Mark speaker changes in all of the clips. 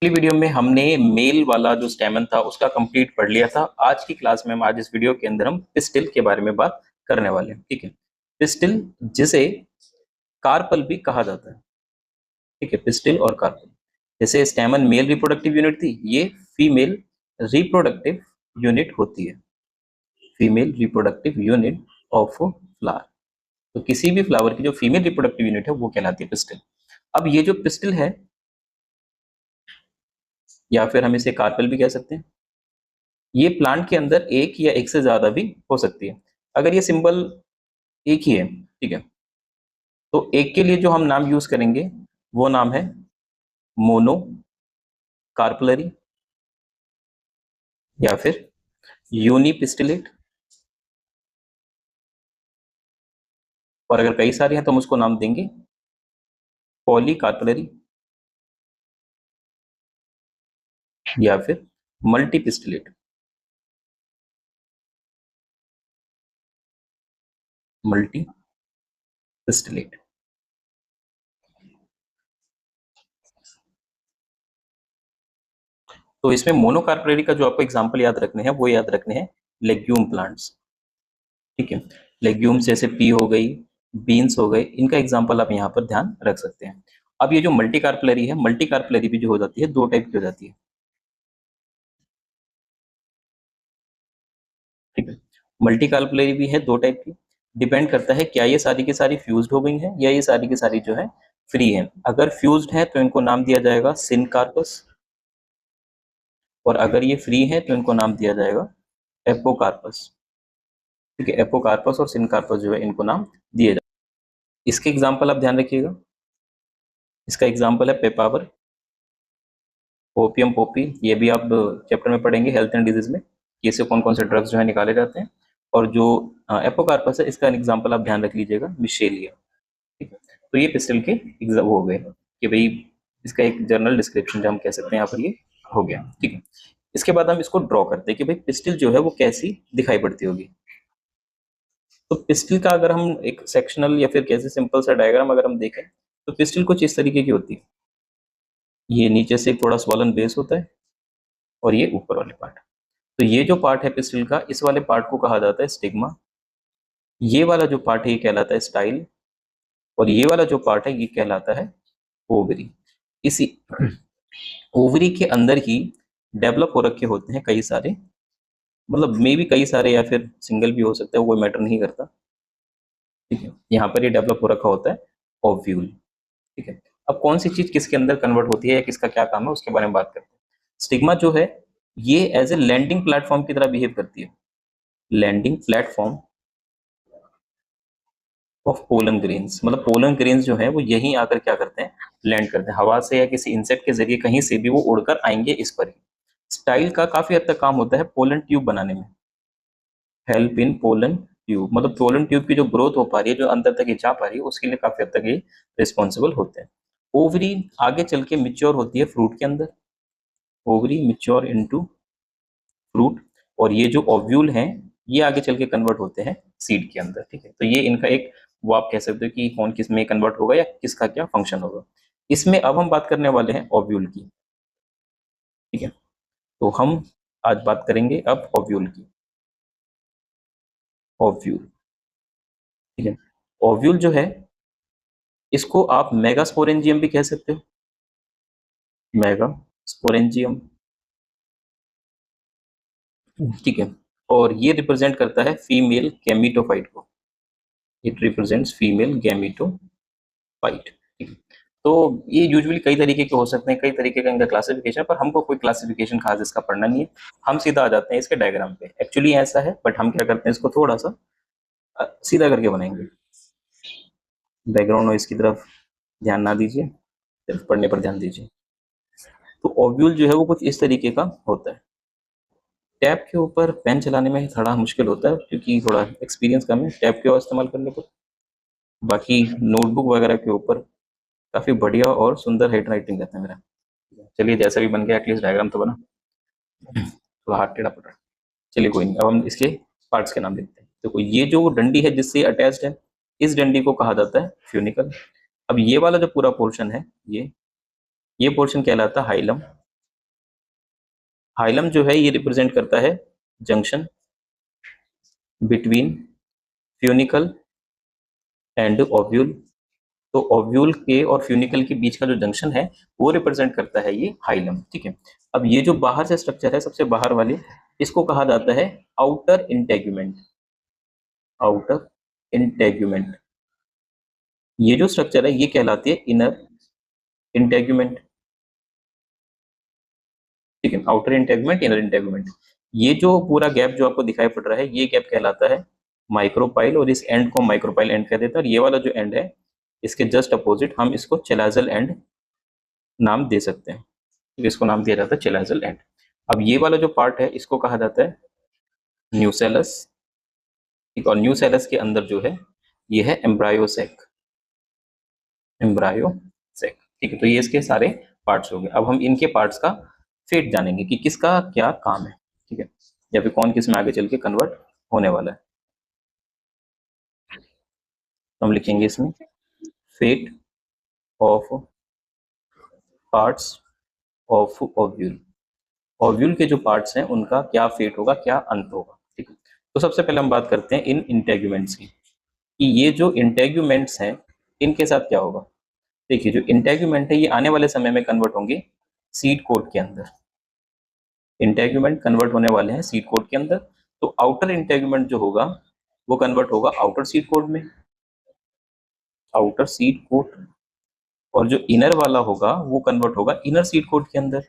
Speaker 1: पिछली वीडियो में हमने मेल वाला जो स्टेमन था उसका कंप्लीट पढ़ लिया था। आज की क्लास में आज इस वीडियो के अंदर हम पिस्टिल के बारे में बात करने वाले हैं। ठीक है, पिस्टिल जिसे कार्पल भी कहा जाता है। ठीक है, पिस्टिल और कार्पल। जैसे स्टेमन मेल रिप्रोडक्टिव यूनिट थी, ये फीमेल रिप्रोडक्टिव यूनिट होती है। Female reproductive unit of flower. तो किसी भी फ्लावर की जो फीमेल रिप्रोडक्टिव यूनिट है वो कहलाती है पिस्टिल। अब ये जो पिस्टिल है, या फिर हम इसे कार्पल भी कह सकते हैं, ये प्लांट के अंदर एक या एक से ज्यादा भी हो सकती है। अगर ये सिंबल एक ही है, ठीक है, तो एक के लिए जो हम नाम यूज करेंगे वो नाम है मोनो कार्पलरी या फिर यूनिपिस्टिलेट। और अगर कई सारे हैं तो हम उसको नाम देंगे पॉलीकार्पलरी या फिर मल्टीपिस्टिलेट। मल्टीपिस्टिलेट। तो इसमें मोनोकार्पलरी का जो आपको एग्जांपल याद रखने हैं वो याद रखने हैं लेग्यूम प्लांट्स। ठीक है, लेग्यूम्स जैसे पी हो गई, बीन्स हो गए, इनका एग्जांपल आप यहाँ पर ध्यान रख सकते हैं। अब ये जो मल्टीकार्पलरी है, मल्टीकार्पलरी भी जो हो जाती है दो टाइप की हो जाती है। ठीक है, मल्टीकार्पलरी भी है दो टाइप की। डिपेंड करता है क्या ये सारी की सारी फ्यूज्ड हो गई हैं या ये सारी की सारी जो है फ्री है। अगर फ्यूज्ड है तो इनको नाम दिया जाएगा सिनकार्पस, और अगर ये फ्री है तो इनको नाम दिया जाएगा एपोकार्पस। ठीक है, एपोकार्पस और सिनकार्पस जो है इनको नाम दिए जाए। इसके एग्जाम्पल आप ध्यान रखिएगा। इसका एग्जाम्पल है पेपावर, ओपियम पोपी। ये भी आप चैप्टर में पढ़ेंगे हेल्थ एंड डिजीज में कि इससे कौन कौन से ड्रग्स जो है निकाले जाते हैं। और जो एपोकार्पस है इसका एग्जाम्पल आप ध्यान रख लीजिएगा, मिशेलिया। ठीक है, तो ये पिस्टल के एग्जाम हो गए कि भाई इसका एक जर्नल डिस्क्रिप्शन जो हम कह सकते हैं यहाँ पर ये हो गया। ठीक है, इसके बाद हम इसको ड्रॉ करते हैं कि भाई पिस्टल जो है वो कैसी दिखाई पड़ती होगी। तो पिस्टल का अगर हम एक सेक्शनल या फिर कैसे सिंपल सा डायग्राम अगर हम देखें तो पिस्टल कुछ इस तरीके की होती है। ये नीचे से थोड़ा स्वॉलन बेस होता है और ये ऊपर वाले पार्ट। तो ये जो पार्ट है पिस्टल का, इस वाले पार्ट को कहा जाता है स्टिग्मा। ये वाला जो पार्ट है ये कहलाता है स्टाइल, और ये वाला जो पार्ट है ये कहलाता है ओवरी। इसी ओवरी के अंदर ही डेवलप हो रखे होते हैं कई सारे, मतलब मे भी कई सारे या फिर सिंगल भी हो सकता है, वो मैटर नहीं करता। ठीक है, यहाँ पर ये डेवलप हो रखा होता है ओव्यूल। ठीक है, अब कौन सी चीज किसके अंदर कन्वर्ट होती है या किसका क्या काम है उसके बारे में बात करते हैं। स्टिग्मा जो है ये एज ए लैंडिंग प्लेटफॉर्म की तरह बिहेव करती है। Landing platform of pollen grains, मतलब पोलन ग्रेन्स जो है वो यहीं आकर क्या करते हैं, लैंड करते हैं। हवा से या किसी इंसेक्ट के जरिए कहीं से भी वो उड़कर आएंगे इस पर ही। स्टाइल का काफी हद तक काम होता है पोलन ट्यूब बनाने में, हेल्प इन पोलन ट्यूब, मतलब पोलन ट्यूब की जो ग्रोथ हो पा रही है, जो अंदर तक ये जा पा रही है, उसके लिए काफी हद तक ये रिस्पॉन्सिबल होते हैं। ओवरी आगे चल के मिच्योर होती है फ्रूट के अंदर, ओवरी मिच्योर इनटू फ्रूट, और ये जो ओव्यूल हैं ये आगे चल के कन्वर्ट होते हैं सीड के अंदर। ठीक है, तो ये इनका एक वो आप कह सकते हो कि कौन किस में कन्वर्ट होगा या किसका क्या फंक्शन होगा। इसमें अब हम बात करने वाले हैं ओव्यूल की। ठीक है, तो हम आज बात करेंगे अब ओव्यूल की। ओव्यूल, ठीक है, ओव्यूल जो है इसको आप मेगास्पोरेंजियम भी कह सकते हो, मेगास्पोरेंजियम। ठीक है, और ये रिप्रेजेंट करता है फीमेल गैमीटोफाइट को, इट रिप्रेजेंट्स फीमेल गैमीटोफाइट। ठीक है, तो ये यूजुअली कई तरीके के हो सकते हैं, कई तरीके का इनका क्लासिफिकेशन, पर हमको कोई क्लासिफिकेशन खास इसका पढ़ना नहीं है। हम सीधा आ जाते हैं इसके डायग्राम पे। एक्चुअली ऐसा है बट हम क्या करते हैं इसको थोड़ा सा सीधा करके बनाएंगे। बैकग्राउंड नॉइज की तरफ ध्यान ना दीजिए, सिर्फ पढ़ने पर ध्यान दीजिए। तो ओव्यूल जो है वो कुछ इस तरीके का होता है। टैब के ऊपर पेन चलाने में थोड़ा मुश्किल होता है क्योंकि थोड़ा एक्सपीरियंस कम है टैब के इस्तेमाल करने पर। बाकी नोटबुक वगैरह के ऊपर काफ़ी बढ़िया और सुंदर हैंड राइटिंग रहता है मेरा। चलिए जैसा भी बन गया एटलीस्ट डायग्राम तो बना, थोड़ा हाथ टेढ़ा पड़ रहा है। चलिए कोई नहीं, अब हम इसके पार्ट्स के नाम लिखते हैं। देखो ये जो डंडी है जिससे अटैच्ड है, इस डंडी को कहा जाता है फ्यूनिकल। अब ये वाला जो पूरा पोर्शन है, ये पोर्शन कहलाता है हाइलम। हाइलम जो है ये रिप्रेजेंट करता है junction between funicle and ovule. तो ओव्यूल के और फ्यूनिकल के बीच का जो जंक्शन है वो रिप्रेजेंट करता है ये हाइलम। ठीक है, अब ये जो बाहर से स्ट्रक्चर है सबसे बाहर वाले, इसको कहा जाता है आउटर इंटेग्यूमेंट। आउटर इंटेग्यूमेंट, ये जो स्ट्रक्चर है ये कहलाती है इनर इंटेग्यूमेंट। ठीक है, आउटर इंटेगमेंट, इनर इंटेगमेंट। ये जो पूरा गैप जो आपको दिखाई पड़ रहा है ये गैप कहलाता है माइक्रोपाइल, और इस एंड को माइक्रोपाइल एंड कह देते हैं। और ये वाला जो एंड है इसके जस्ट अपोजिट हम इसको चेलाजल एंड नाम दे सकते हैं। तो इसको नाम दिया जाता है चेलाजल एंड। अब ये वाला जो पार्ट है इसको कहा जाता है न्यूसेलस। ठीक, और न्यूसेलस के अंदर जो है ये है एम्ब्रायोसेक। एम्ब्रायोसेक, ठीक है, तो ये इसके सारे पार्ट्स हो गए। अब हम इनके पार्ट्स का फेट जानेंगे कि किसका क्या काम है। ठीक है, या फिर कौन किस में आगे चल के कन्वर्ट होने वाला है। तो हम लिखेंगे इसमें fate of parts of ovule. Ovule के जो पार्ट्स हैं उनका क्या फेट होगा, क्या अंत होगा। ठीक है, तो सबसे पहले हम बात करते हैं इन इंटेग्यूमेंट्स की, कि ये जो इंटेग्यूमेंट्स हैं इनके साथ क्या होगा। देखिए, जो इंटेग्यूमेंट है ये आने वाले समय में कन्वर्ट होंगे सीड कोड के अंदर। इंटेग्यूमेंट कन्वर्ट होने वाले हैं सीड कोड के अंदर। तो आउटर इंटेग्यूमेंट जो होगा वो कन्वर्ट होगा आउटर सीड कोड में, आउटर सीड कोड। और जो इनर वाला होगा वो कन्वर्ट होगा इनर सीड कोड के अंदर।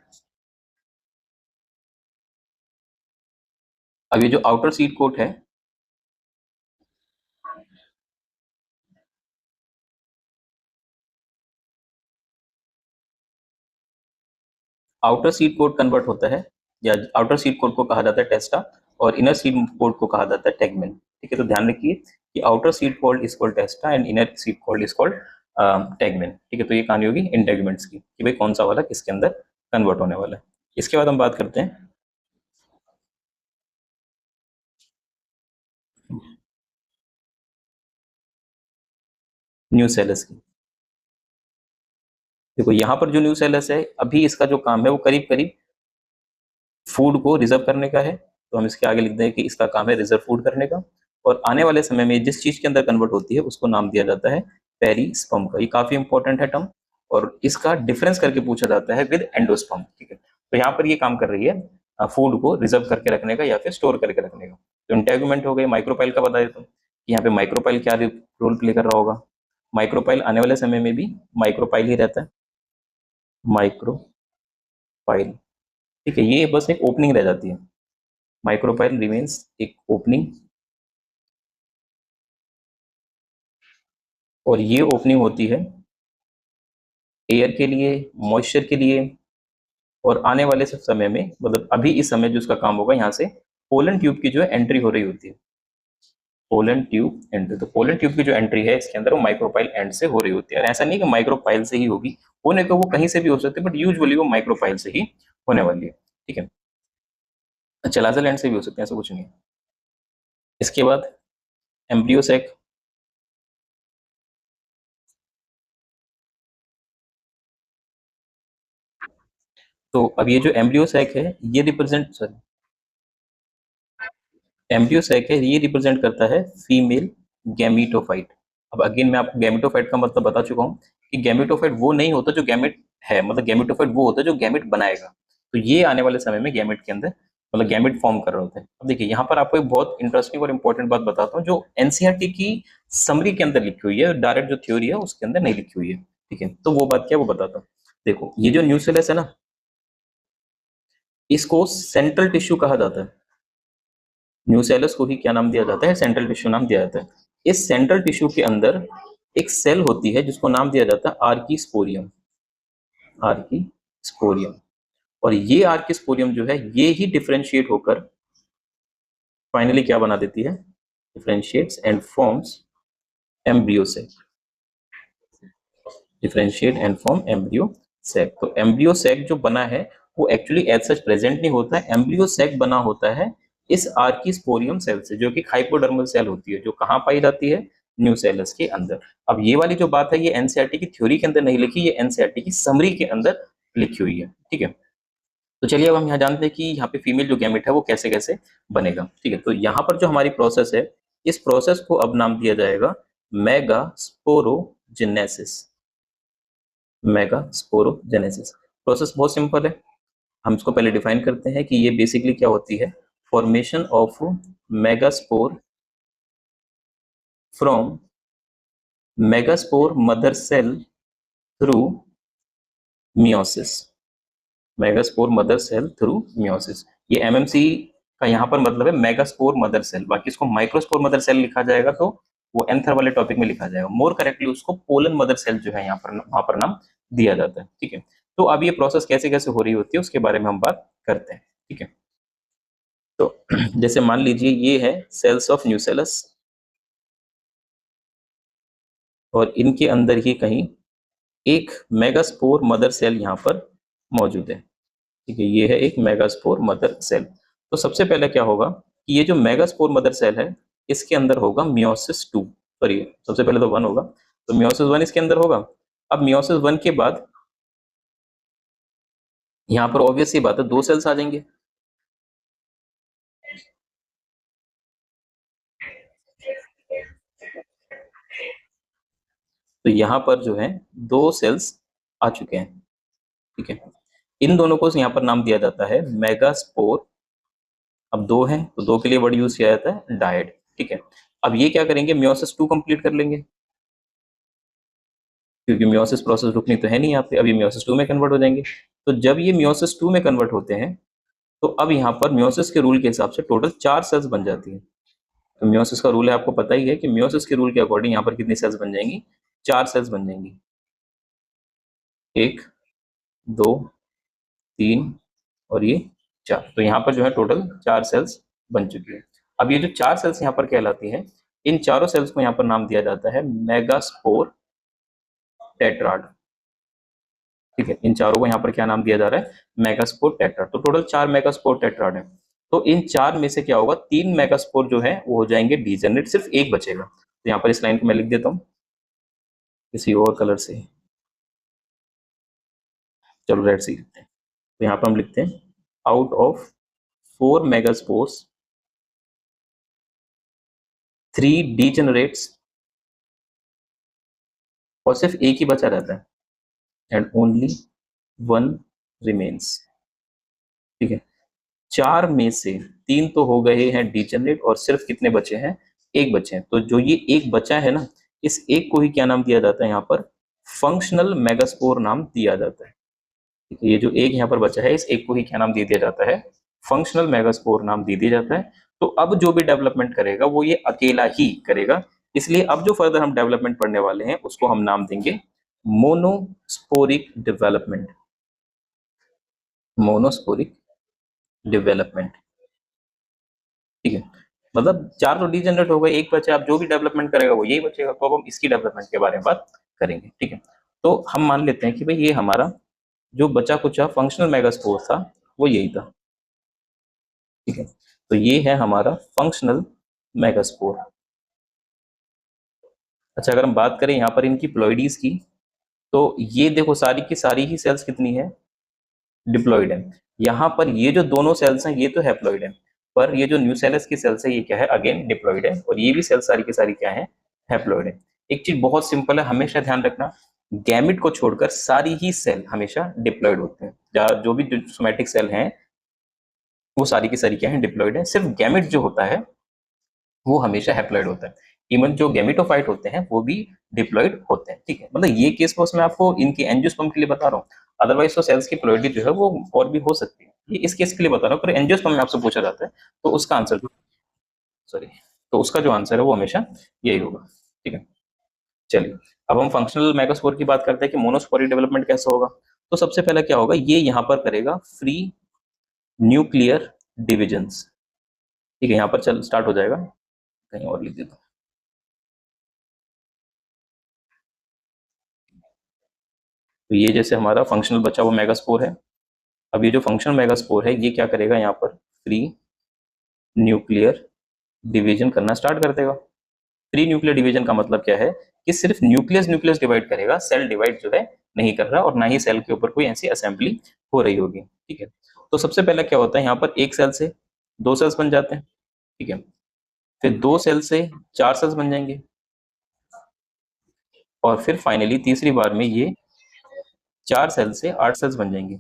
Speaker 1: अब ये जो आउटर सीड कोड है, आउटर सीड कोड कन्वर्ट होता है, या आउटर सीड कोड को कहा जाता है टेस्टा, और इनर सीड कोड को कहा जाता है टेगमेन। ठीक है, तो ध्यान रखिए कि outer seed code is called टेस्टा and inner seed code is called tegmen. ठीक है, तो ये कहानी होगी इंटेग्यूमेंट्स की कि भाई कौन सा वाला किसके अंदर कन्वर्ट होने वाला है। इसके बाद हम बात करते हैं न्यूसेलस की। देखो यहाँ पर जो न्यूसेलस है अभी इसका जो काम है वो करीब करीब फूड को रिजर्व करने का है। तो हम इसके आगे लिख दें कि इसका काम है रिजर्व फूड करने का। और आने वाले समय में जिस चीज के अंदर कन्वर्ट होती है उसको नाम दिया जाता है पेरिस्पर्म का। ये काफी इंपॉर्टेंट है टर्म, और इसका डिफरेंस करके पूछा जाता है विद एंडोस्पर्म। ठीक है, तो यहाँ पर ये काम कर रही है फूड को रिजर्व करके रखने का या फिर स्टोर करके रखने का। तो इंटेगुमेंट हो गए। माइक्रोपाइल का बता देता हूँ कि यहाँ पे माइक्रोपाइल क्या रोल प्ले कर रहा होगा। माइक्रोपाइल आने वाले समय में भी माइक्रोपाइल ही रहता है, माइक्रोपाइल। ठीक है, ये बस एक ओपनिंग रह जाती है। माइक्रोपाइल रिमेन्स एक ओपनिंग, और ये ओपनिंग होती है एयर के लिए, मॉइस्चर के लिए। और आने वाले सब समय में, मतलब अभी इस समय जो उसका काम होगा, यहाँ से पोलन ट्यूब की जो है एंट्री हो रही होती है। पोलन ट्यूब एंट्री, तो पोलन ट्यूब की जो एंट्री है इसके अंदर वो माइक्रोपाइल एंड से हो रही होती है। और ऐसा नहीं कि माइक्रोपाइल से ही होगी, होने को वो कहीं से भी हो सकती है, बट यूजुअली वो माइक्रोपाइल से ही होने वाली है। ठीक है, चलाजल एंड से भी हो सकते हैं, ऐसा कुछ नहीं है। इसके बाद एम्ब्रियोसेक। तो अब ये जो एम्ब्रियोसेक है ये रिप्रेजेंट, सॉरी, एम्ब्रियोसेक है ये रिप्रेजेंट करता है फीमेल गैमीटोफाइट। अब अगेन मैं आपको गैमीटोफाइट का मतलब बता चुका हूँ कि गैमीटोफाइट वो नहीं होता जो गैमेट है, मतलब गैमीटोफाइट वो होता है जो गैमेट बनाएगा। तो ये आने वाले समय में गैमेट के अंदर, मतलब गैमेट फॉर्म कर रहे होते हैं। अब देखिए यहाँ पर आपको एक बहुत इंटरेस्टिंग और इंपॉर्टेंट बात बताता हूँ जो एनसीईआरटी की समरी के अंदर लिखी हुई है, डायरेक्ट जो थ्योरी है उसके अंदर नहीं लिखी हुई है। ठीक है, तो वो बात क्या है वो बताता हूँ। देखो, ये जो न्यूक्लियस है ना, इसको सेंट्रल टिश्यू कहा जाता है। न्यूसेलस को ही क्या नाम दिया जाता है, सेंट्रल टिश्यू नाम दिया जाता है। इस सेंट्रल टिश्यू के अंदर एक सेल होती है जिसको नाम दिया जाता है आर्कीस्पोरियम। आर्कीस्पोरियम, और ये आर्कीस्पोरियम जो है ये ही डिफरेंशिएट होकर फाइनली क्या बना देती है, differentiates and forms embryo sac. Differentiate and form embryo sac. तो एम्ब्रियोसेक जो बना है वो एक्चुअली एज सच प्रेजेंट नहीं होता है। एम्ब्रियोसेक बना होता है इस आर्कीस्पोरियम सेल से, जो कि हाइपोडर्मल सेल होती है, जो कहाँ पाई जाती है, न्यूसेलस के अंदर। अब ये वाली जो बात है ये एनसीईआरटी की थ्योरी के अंदर नहीं लिखी, ये एनसीईआरटी की समरी के अंदर लिखी हुई है। ठीक है, तो चलिए अब हम यहाँ जानते हैं कि यहाँ पे फीमेल जो गैमेट है वो कैसे कैसे बनेगा। ठीक है, तो यहाँ पर जो हमारी प्रोसेस है, इस प्रोसेस को अब नाम दिया जाएगा मेगास्पोरोजेनेसिस। मेगास्पोरोजेनेसिस प्रोसेस बहुत सिंपल है, हम इसको पहले डिफाइन करते हैं कि ये बेसिकली क्या होती है। Formation of megaspore from megaspore mother cell through meiosis. Megaspore mother cell through meiosis, ये एमएमसी का यहाँ पर मतलब है मेगास्पोर मदर सेल, बाकी इसको माइक्रोस्पोर मदर सेल लिखा जाएगा तो वो एंथर वाले टॉपिक में लिखा जाएगा। मोर करेक्टली उसको पोलन मदर सेल जो है यहाँ पर वहां पर नाम दिया जाता है। ठीक है, तो अब ये प्रोसेस कैसे कैसे हो रही होती है उसके बारे में हम बात करते हैं। ठीक है, तो जैसे मान लीजिए ये है सेल्स ऑफ न्यूसेलस और इनके अंदर ही कहीं एक मेगास्पोर मदर सेल यहाँ पर मौजूद है। ठीक है, ये है एक मेगास्पोर मदर सेल। तो सबसे पहले क्या होगा कि ये जो मेगास्पोर मदर सेल है इसके अंदर होगा मियोसिस 2, सॉरी सबसे पहले तो 1 होगा, तो मियोसिस 1 इसके अंदर होगा। अब मियोसिस 1 के बाद यहाँ पर ऑब्वियस सी बात है 2 सेल्स आ जाएंगे। तो यहाँ पर जो है 2 सेल्स आ चुके हैं। ठीक है, इन दोनों को यहाँ पर नाम दिया जाता है मेगास्पोर। अब 2 हैं तो 2 के लिए वर्ड यूज किया जाता है डायड। ठीक है, अब ये क्या करेंगे, मियोसिस 2 कंप्लीट कर लेंगे, क्योंकि मियोसिस प्रोसेस रुकनी तो है नहीं यहाँ पे, अब ये मियोसिस 2 में कन्वर्ट हो जाएंगे। तो जब ये मियोसिस 2 में कन्वर्ट होते हैं तो अब यहाँ पर मियोसिस के रूल के हिसाब से टोटल 4 सेल्स बन जाती है। तो मियोसिस का रूल है, आपको पता ही है कि मियोसिस के रूल के अकॉर्डिंग यहाँ पर कितनी सेल्स बन जाएंगी, 4 सेल्स बन जाएंगी। 1 2 3 और ये 4, तो यहाँ पर जो है टोटल 4 सेल्स बन चुकी है। अब ये जो 4 सेल्स यहाँ पर कहलाती है, इन चारों सेल्स को यहाँ पर नाम दिया जाता है मेगास्पोर टेट्राड। ठीक है, इन चारों को यहाँ पर क्या नाम दिया जा रहा है, मेगास्पोर टेट्राड। तो टोटल 4 मेगास्पोर टेट्राड है। तो इन 4 में से क्या होगा, 3 मेगास्पोर जो है वो हो जाएंगे डीजेनरेट, सिर्फ एक बचेगा। तो यहाँ पर इस लाइन को मैं लिख देता हूँ किसी और कलर से, चलो रेड से लिखते हैं। तो यहाँ पर हम लिखते हैं आउट ऑफ 4 मेगास्पोर्स 3 डीजेनरेट्स, और सिर्फ एक ही बचा रहता है, एंड ओनली 1 रिमेन्स। ठीक है, 4 में से 3 तो हो गए हैं डीजेनरेट और सिर्फ कितने बचे हैं, एक बचे हैं। तो जो ये एक बचा है ना, इस एक को ही क्या नाम दिया जाता है, यहाँ पर फंक्शनल मेगास्पोर नाम दिया जाता है। ठीक है, ये जो एक यहाँ पर बचा है इस एक को ही क्या नाम दे दिया जाता है, फंक्शनल मेगास्पोर नाम दे दिया जाता है। तो अब जो भी डेवलपमेंट करेगा वो ये अकेला ही करेगा, इसलिए अब जो फर्दर हम डेवलपमेंट पढ़ने वाले हैं उसको हम नाम देंगे मोनोस्पोरिक डेवलपमेंट। Monosporic development. ठीक है, मतलब 4 तो डीजेनरेट हो गए, एक बचे, आप जो भी डेवलपमेंट करेगा वो यही बचेगा। तो अब हम इसकी डेवलपमेंट के बारे में बात करेंगे। ठीक है, तो हम मान लेते हैं कि भाई ये हमारा जो बचा कुचा फंक्शनल मेगास्पोर था वो यही था। ठीक है, तो ये है हमारा फंक्शनल मेगास्पोर। अच्छा, अगर हम बात करें यहाँ पर इनकी प्लॉइडीज की, तो ये देखो सारी की सारी ही सेल्स कितनी है, डिप्लॉइड है। यहाँ पर ये जो दोनों सेल्स हैं ये तो हैप्लॉइड है, पर ये जो न्यूसेलस की सेल्स है ये क्या है, अगेन डिप्लॉइड है, और ये भी सेल्स सारी की सारी क्या है, हैप्लॉइड है। एक चीज बहुत सिंपल है, हमेशा ध्यान रखना, गैमिट को छोड़कर सारी ही सेल हमेशा डिप्लॉइड होते हैं। जो भी सोमैटिक सेल हैं वो सारी की सारी क्या है, डिप्लॉइड है। सिर्फ गैमिट जो होता है वो हमेशा हैप्लॉइड होता है। इवन जो गैमेटोफाइट होते हैं वो भी डिप्लॉइड होते हैं। ठीक है, मतलब ये केस बस मैं आपको इनके एंजियोस्पर्म के लिए बता रहा हूँ, अदरवाइज तो सेल्स की प्लॉइडी जो है वो और भी हो सकती है। ये इस केस के लिए बता रहा हूँ, पर एंजियोस्पर्म में आपसे पूछा जाता है तो उसका आंसर जो, सॉरी, तो उसका जो आंसर है वो हमेशा यही होगा। ठीक है, चलिए अब हम फंक्शनल मेगास्पोर की बात करते हैं कि मोनोस्पोरिक डेवलपमेंट कैसे होगा। तो सबसे पहले क्या होगा, ये यहाँ पर करेगा फ्री न्यूक्लियर डिविजन्स। ठीक है, यहाँ पर चल स्टार्ट हो जाएगा, कहीं और लिख देता हूँ। तो ये जैसे हमारा फंक्शनल बचा हुआ मेगास्पोर है, अब ये जो फंक्शनल मेगास्पोर है ये क्या करेगा, यहाँ पर फ्री न्यूक्लियर डिवीजन करना स्टार्ट कर देगा। फ्री न्यूक्लियर डिवीजन का मतलब क्या है कि सिर्फ न्यूक्लियस न्यूक्लियस डिवाइड करेगा, सेल डिवाइड जो है नहीं कर रहा और ना ही सेल के ऊपर कोई ऐसी असेंबली हो रही होगी। ठीक है, तो सबसे पहला क्या होता है, यहाँ पर एक सेल से दो सेल्स बन जाते हैं। ठीक है, फिर दो सेल से चार सेल्स बन जाएंगे और फिर फाइनली तीसरी बार में ये चार सेल से आठ सेल्स बन जाएंगे।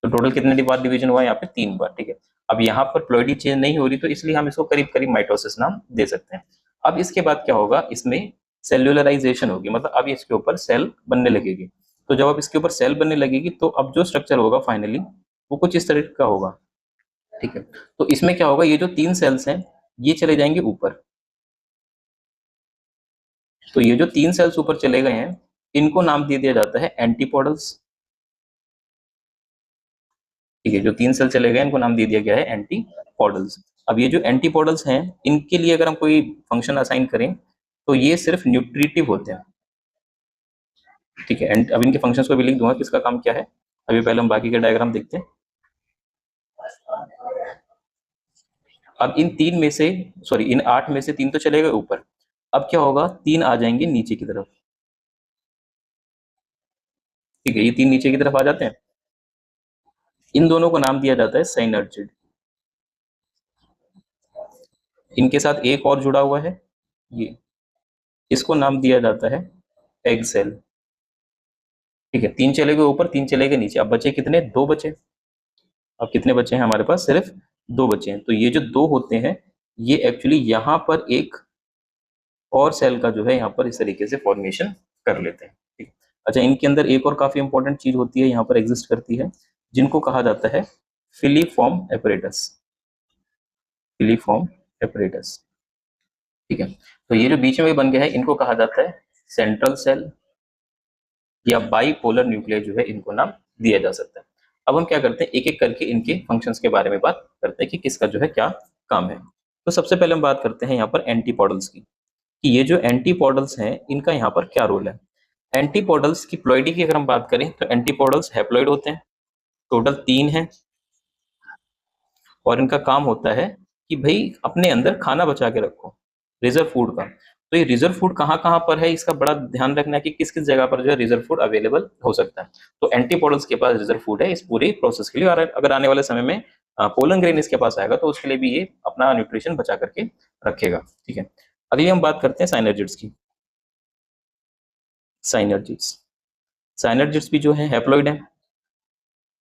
Speaker 1: तो टोटल कितने बार डिवीजन हुआ, यहाँ पे 3 बार। ठीक है, अब यहाँ पर प्लॉइडी चेंज नहीं हो रही तो इसलिए हम इसको करीब करीब माइटोसिस नाम दे सकते हैं। अब इसके बाद क्या होगा, इसमें सेल्यूलराइजेशन होगी, मतलब अब इसके ऊपर सेल बनने लगेगी। तो जब अब इसके ऊपर सेल बनने लगेगी तो अब जो स्ट्रक्चर होगा फाइनली वो कुछ इस तरह का होगा। ठीक है, तो इसमें क्या होगा, ये जो 3 सेल्स हैं ये चले जाएंगे ऊपर। तो ये जो 3 सेल्स ऊपर चले गए हैं इनको नाम दे दिया जाता है एंटीपोडल्स। ठीक है, जो 3 सेल चले गए इनको नाम दे दिया गया है एंटीपोडल्स। अब ये जो एंटीपोडल्स हैं इनके लिए अगर हम कोई फंक्शन असाइन करें तो ये सिर्फ न्यूट्रिटिव होते हैं। ठीक है, अब इनके फंक्शंस को भी लिख दूंगा किसका काम क्या है। अभी पहले हम बाकी के डायग्राम देखते हैं। अब इन 3 में से सॉरी इन 8 में से 3 तो चले गए ऊपर। अब क्या होगा, 3 आ जाएंगे नीचे की तरफ। ठीक है, ये 3 नीचे की तरफ आ जाते हैं। इन दोनों को नाम दिया जाता है साइनर्जिड। इनके साथ एक और जुड़ा हुआ है, ये इसको नाम दिया जाता है एग सेल। ठीक है, 3 चले गए ऊपर 3 चले गए नीचे, अब बचे कितने, 2 बचे। अब कितने बचे हैं हमारे पास, सिर्फ 2 बचे हैं। तो ये जो 2 होते हैं ये एक्चुअली यहाँ पर एक और सेल का जो है यहाँ पर इस तरीके से फॉर्मेशन कर लेते हैं। ठीक, अच्छा, इनके अंदर एक और काफी इंपॉर्टेंट चीज होती है, यहाँ पर एग्जिस्ट करती है, जिनको कहा जाता है फिलीफॉर्म एपरेटस। Filiform apparatus. ठीक है, तो ये जो बीच में बन गया है इनको कहा जाता है सेंट्रल सेल या बाइपोलर न्यूक्लियस जो है इनको नाम दिया जा सकता है। अब हम क्या करते हैं, एक एक करके इनके फंक्शंस के बारे में बात करते हैं कि किसका जो है क्या काम है। तो सबसे पहले हम बात करते हैं यहाँ पर एंटीपोडल्स की, कि ये जो एंटीपोडल्स हैं इनका यहाँ पर क्या रोल है। एंटीपोडल्स की प्लॉइडी की अगर हम बात करें तो एंटीपोडल्स हैप्लॉइड होते हैं, टोटल 3 हैं, और इनका काम होता है कि भाई अपने अंदर खाना बचा के रखो, रिजर्व फूड का। तो ये रिजर्व फूड कहाँ कहाँ पर है, इसका बड़ा ध्यान रखना है कि किस किस जगह पर जो है रिजर्व फूड अवेलेबल हो सकता है। तो एंटीपोडल्स के पास रिजर्व फूड है इस पूरी प्रोसेस के लिए, और अगर आने वाले समय में पोलन ग्रेन इसके पास आएगा तो उसके लिए भी ये अपना न्यूट्रिशन बचा करके रखेगा। ठीक है, अगली हम बात करते हैं साइनर्जिड्स की। साइनर्जिड्स साइनर्जिड्स भी जो है हैप्लॉइड है,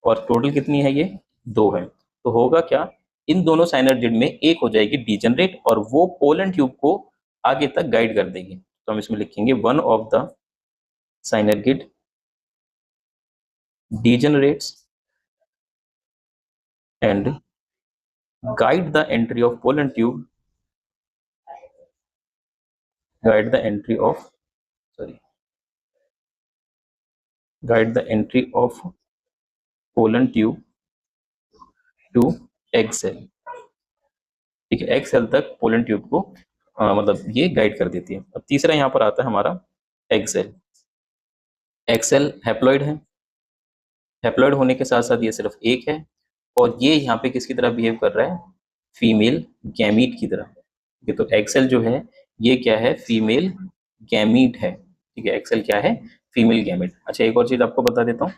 Speaker 1: और टोटल कितनी है, ये 2 है। तो होगा क्या, इन दोनों साइनर्जिड में एक हो जाएगी डीजनरेट और वो पोलन ट्यूब को आगे तक गाइड कर देगी। तो हम इसमें लिखेंगे one of the साइनर्जिड degenerates and guide the entry of pollen tube guide the entry of sorry guide the entry of pollen tube to egg cell। ठीक है, एग सेल तक पोलन ट्यूब को मतलब ये गाइड कर देती है। अब तीसरा यहाँ पर आता है हमारा egg cell. Egg cell haploid है, हैप्लॉइड होने के साथ साथ ये सिर्फ एक है, और ये यहाँ पे किसकी तरह बिहेव कर रहा है, फीमेल गैमीट की तरह। ठीक है, तो एग सेल जो है ये क्या है, फीमेल गैमीट है। ठीक है, एग सेल क्या है, फीमेल गैमीट। अच्छा, एक और चीज आपको बता देता हूँ,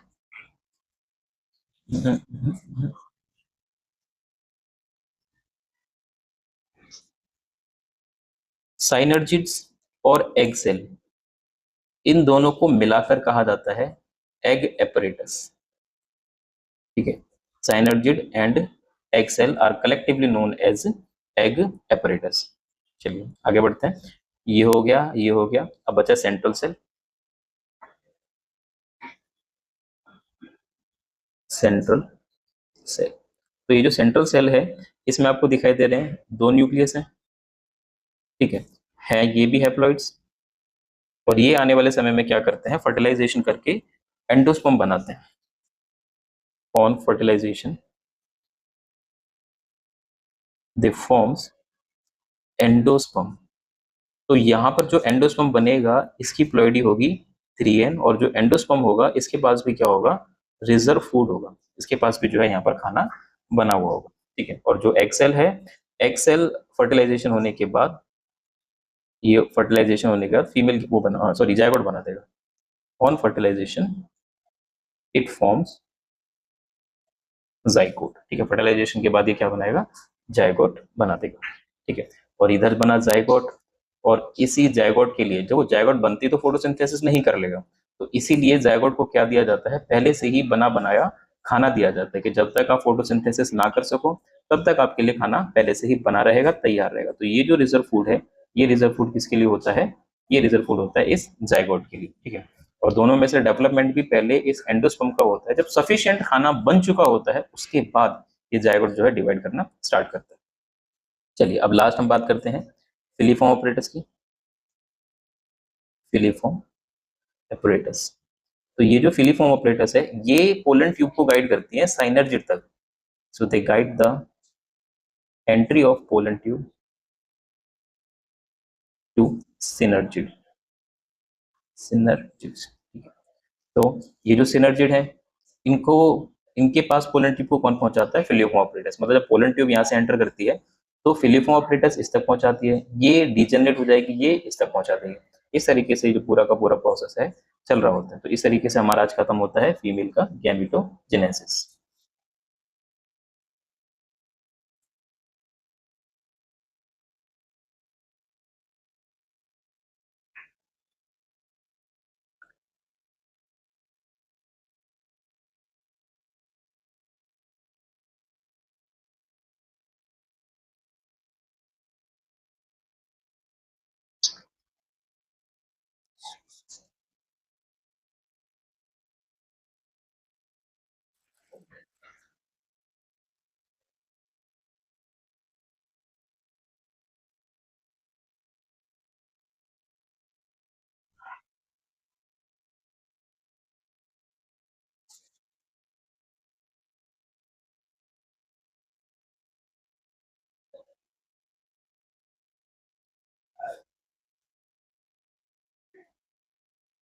Speaker 1: साइनर्जिड्स और एग सेल इन दोनों को मिलाकर कहा जाता है एग एपरेटस। ठीक है, synergids and egg cell are collectively known as egg apparatus. चलिए आगे बढ़ते हैं, ये हो गया ये हो गया, अब बचा सेंट्रल सेल। सेंट्रल सेल, तो ये जो सेंट्रल सेल है इसमें आपको दिखाई दे रहे हैं 2 न्यूक्लियस हैं। ठीक है ये भी हैप्लॉइड्स, और ये आने वाले समय में क्या करते हैं, फर्टिलाइजेशन करके एंडोस्पर्म बनाते हैं। On fertilization they forms endosperm. तो यहाँ पर जो एंडोस्पर्म बनेगा इसकी प्लॉइडी होगी 3n, और जो एंडोस्पर्म होगा इसके पास भी क्या होगा, रिजर्व फूड होगा, इसके पास भी जो है यहाँ पर खाना बना हुआ होगा। ठीक है, और जो एक्सेल है, एक्सेल फर्टिलाइजेशन होने के बाद ये फर्टिलाइजेशन होने के बाद फीमेल वो बना सॉरी जायगोट बना देगा। On fertilization it forms zygote. ठीक है, फर्टिलाइजेशन के बाद ये क्या बनाएगा, जाइगोट बना देगा। ठीक है, और इधर बना जाइगोट, और इसी जाइगोट के लिए जब वो जाइगोट बनती तो फोटोसिंथेसिस नहीं कर लेगा, तो इसीलिए जाइगोट को क्या दिया जाता है, पहले से ही बना बनाया खाना दिया जाता है कि जब तक आप फोटोसिंथेसिस ना कर सको तब तक आपके लिए खाना पहले से ही बना रहेगा, तैयार रहेगा। तो ये जो रिजर्व फूड है, ये रिजर्व फूड किसके लिए होता है, ये रिजर्व फूड होता है इस जाइगोट के लिए। ठीक है, और दोनों में से डेवलपमेंट भी पहले इस एंडोस्पर्म का होता है, जब सफिशिएंट खाना बन चुका होता है उसके बाद ये जाइगोट जो है डिवाइड करना स्टार्ट करता है। चलिए अब लास्ट हम बात करते हैं फिलीफॉर्म ऑपरेटस की। फिलीफॉर्म ऑपरेटस, तो ये जो फिलीफॉर्म ऑपरेटस है ये पोलन ट्यूब को गाइड करती है साइनर्जिड तक। So they guide the entry of pollen tube to synergid. Synergid, ठीक है। तो ये जो सिनर्जिड है, इनको इनके पास पोलन ट्यूब को कौन पहुंचाता है, फिलीफॉर्म ऑपरेटस। मतलब जब पोलन ट्यूब यहाँ से एंटर करती है तो फिलीफॉर्म ऑपरेटस इस तक पहुंचाती है, ये डिजेनरेट हो जाएगी, ये इस तक पहुंचा देगी। इस तरीके से जो पूरा का पूरा प्रोसेस है चल रहा होता है। तो इस तरीके से हमारा आज खत्म होता है फीमेल का गैमेटोजेनेसिस।